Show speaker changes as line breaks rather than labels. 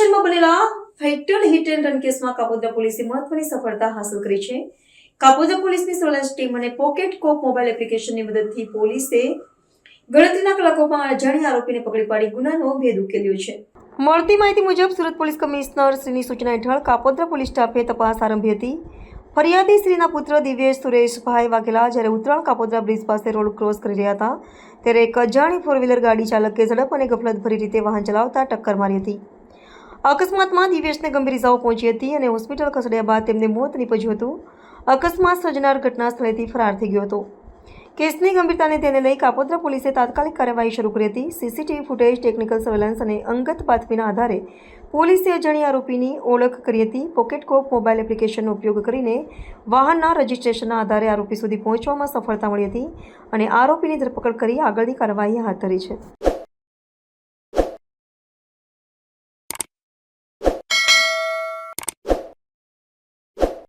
અંકલેશ્વરમાં બનેલા fatal hit and run કેસમાં કાપોદ્રા પોલીસે મહત્વની સફળતા હાંસલ કરી છે. કાપોદ્રા પોલીસની સર્વેલન્સ ટીમ અને પોકેટ કોપ મોબાઈલ એપ્લિકેશનની મદદથી પોલીસે ગણતરીના કલાકોમાં અજાણ્યા આરોપીને પકડી પાડી ગુનાનો ભેદ ઉકેલ્યો છે. મળતી માહિતી મુજબ સુરત પોલીસ કમિશનર શ્રીની સૂચના હેઠળ કાપોદ્રા પોલીસ સ્ટાફે તપાસ આરંભી હતી. ફરિયાદી શ્રીના પુત્ર દિવ્યેશ સુરેશભાઈ વાઘેલા જ્યારે ઉત્તરાણ કાપોદ્રા બ્રિજ પાસે રોડ ક્રોસ કરી રહ્યા હતા ત્યારે એક અજાણી ફોર વ્હીલર ગાડી ચાલકે ઝડપ અને ગફલતભરી રીતે વાહન ચલાવતા ટક્કર મારી હતી. અકસ્માતમાં દિવ્યેશને ગંભીર ઇજાઓ પહોંચી હતી અને હોસ્પિટલ ખસેડ્યા બાદ તેમને મોત નીપજ્યું હતું. અકસ્માત સર્જનાર ઘટના સ્થળેથી ફરાર થઈ ગયો હતો. કેસની ગંભીરતાને ધ્યાને લઈ કાપોદ્રા પોલીસે તાત્કાલિક કાર્યવાહી શરૂ કરી હતી. સીસીટીવી ફૂટેજ, ટેકનિકલ સર્વેલન્સ અને અંગત બાતમીના આધારે પોલીસે અજાણ્યા આરોપીની ઓળખ કરી હતી. પોકેટ કોપ મોબાઈલ એપ્લિકેશનનો ઉપયોગ કરીને વાહનના રજિસ્ટ્રેશનના આધારે આરોપી સુધી પહોંચવામાં સફળતા મળી હતી અને આરોપીની ધરપકડ કરી આગળની કાર્યવાહી હાથ ધરી છે.